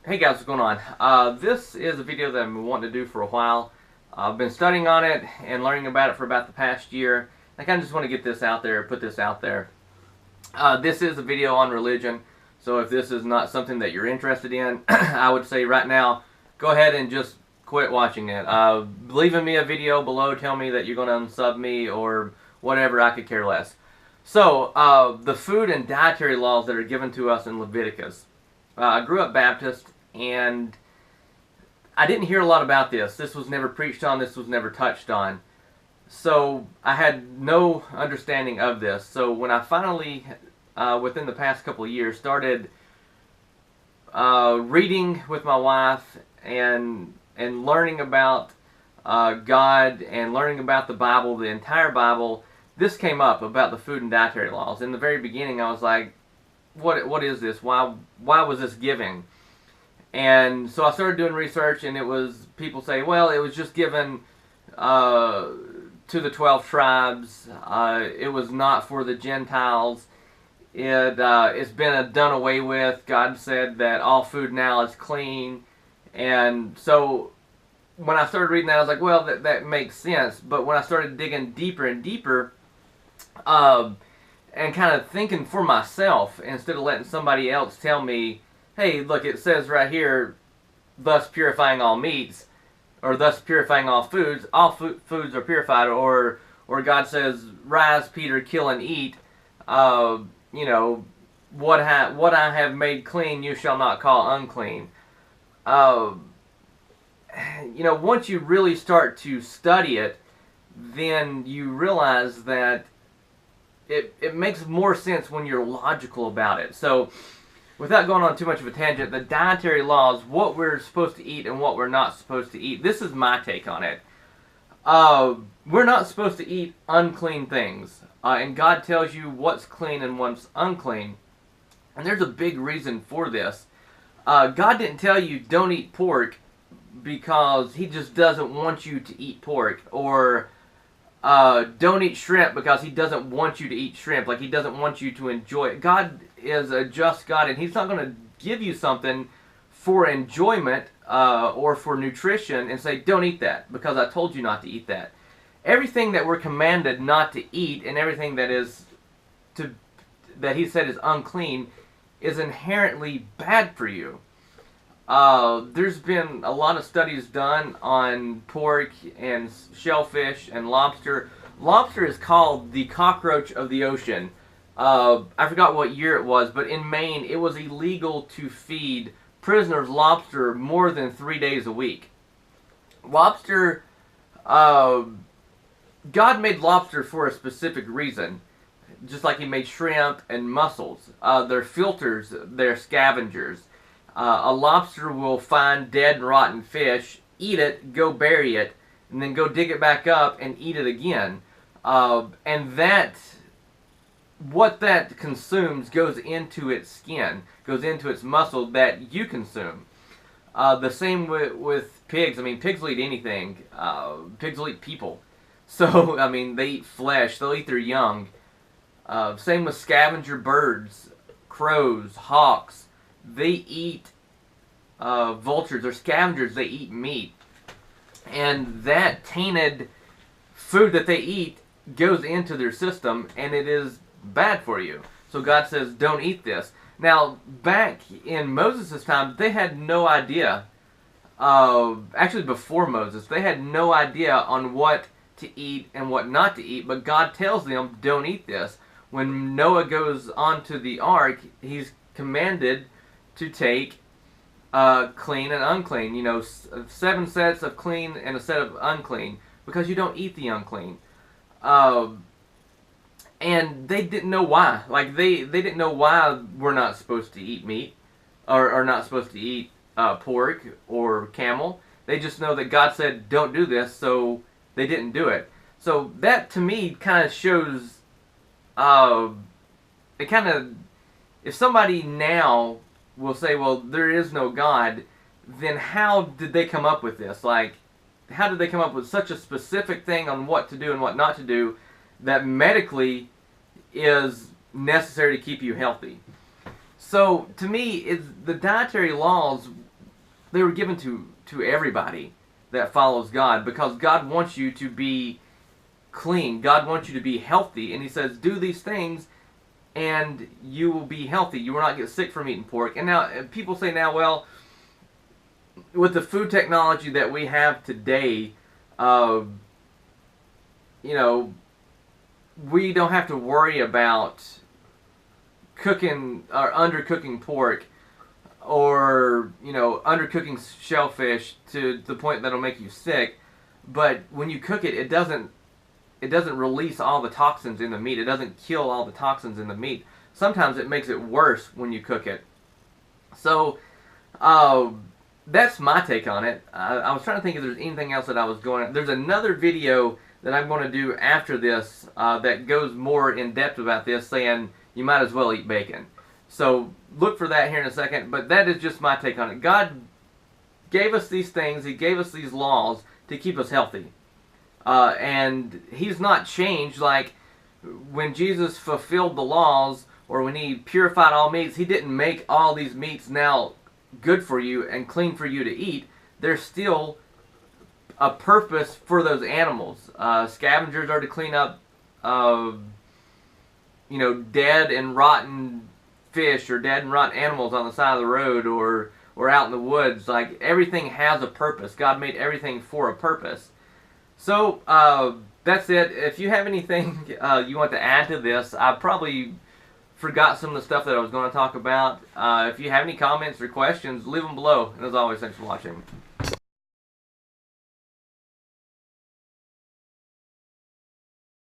Hey guys, what's going on? This is a video that I've been wanting to do for a while. I've been studying on it and learning about it for about the past year. I kind of just want to get this out there, put this out there. This is a video on religion, so if this is not something that you're interested in, I would say right now, go ahead and just quit watching it. Leaving me a video below, tell me that you're going to unsub me or whatever, I could care less. So, the food and dietary laws that are given to us in Leviticus. I grew up Baptist, and I didn't hear a lot about this. This was never preached on. This was never touched on. So I had no understanding of this. So when I finally, within the past couple of years, started reading with my wife and learning about God and learning about the Bible, the entire Bible, this came up about the food and dietary laws. In the very beginning, I was like, what is this? Why was this given? And so I started doing research, and it was, people say, well, it was just given to the 12 tribes. It was not for the Gentiles. It's been done away with. God said that all food now is clean. And so when I started reading that, I was like, well, that makes sense. But when I started digging deeper and deeper, and kind of thinking for myself instead of letting somebody else tell me, hey, look, it says right here, thus purifying all meats, or thus purifying all foods. All foods are purified, or God says, rise, Peter, kill and eat. You know, what I have made clean, you shall not call unclean. You know, once you really start to study it, then you realize that it makes more sense when you're logical about it. So, without going on too much of a tangent, the dietary laws, what we're supposed to eat and what we're not supposed to eat, this is my take on it. We're not supposed to eat unclean things. And God tells you what's clean and what's unclean. And there's a big reason for this. God didn't tell you don't eat pork because He just doesn't want you to eat pork. Or don't eat shrimp because He doesn't want you to eat shrimp. Like He doesn't want you to enjoy it. God is a just God, and He's not going to give you something for enjoyment or for nutrition and say, don't eat that because I told you not to eat that. Everything that we're commanded not to eat and everything that He said is unclean is inherently bad for you. There's been a lot of studies done on pork and shellfish and lobster. Lobster is called the cockroach of the ocean. I forgot what year it was, but in Maine it was illegal to feed prisoners lobster more than 3 days a week. Lobster, God made lobster for a specific reason. Just like He made shrimp and mussels. They're filters, they're scavengers. A lobster will find dead and rotten fish, eat it, go bury it, and then go dig it back up and eat it again. And what that consumes goes into its skin, goes into its muscle that you consume. The same with pigs. I mean, pigs will eat anything. Pigs will eat people. So, I mean, they eat flesh. They'll eat their young. Same with scavenger birds, crows, hawks. They eat vultures. They're scavengers. They eat meat. And that tainted food that they eat goes into their system, and it is bad for you. So God says, don't eat this. Now, back in Moses' time, they had no idea. Actually, before Moses, they had no idea on what to eat and what not to eat, but God tells them, don't eat this. When Noah goes onto the ark, he's commanded to take clean and unclean. You know, 7 sets of clean and a set of unclean, because you don't eat the unclean. And they didn't know why. Like, they didn't know why we're not supposed to eat meat, or not supposed to eat pork or camel. They just know that God said, don't do this, so they didn't do it. So that, to me, kind of shows, it kind of, if somebody now will say, well, there is no God, then how did they come up with this? Like, how did they come up with such a specific thing on what to do and what not to do that medically is necessary to keep you healthy? So, to me, the dietary laws they were given to everybody that follows God, because God wants you to be clean. God wants you to be healthy, and he says, do these things and you will be healthy. You will not get sick from eating pork. And now people say now, well, with the food technology that we have today, you know, we don't have to worry about cooking or undercooking pork, or, you know, undercooking shellfish to the point that'll make you sick. But when you cook it, it doesn't release all the toxins in the meat. It doesn't kill all the toxins in the meat. Sometimes it makes it worse when you cook it. So that's my take on it. I was trying to think if there's anything else that I was going. There's another video that I'm going to do after this that goes more in depth about this, saying you might as well eat bacon. So look for that here in a second. But that is just my take on it. God gave us these things. He gave us these laws to keep us healthy. And he's not changed. Like when Jesus fulfilled the laws, or when he purified all meats, he didn't make all these meats now good for you and clean for you to eat. There's still a purpose for those animals. Scavengers are to clean up, you know, dead and rotten fish or dead and rotten animals on the side of the road, or out in the woods. Like, everything has a purpose. God made everything for a purpose. So that's it. If you have anything you want to add to this, I probably forgot some of the stuff that I was going to talk about. If you have any comments or questions, leave them below. And as always, thanks for watching.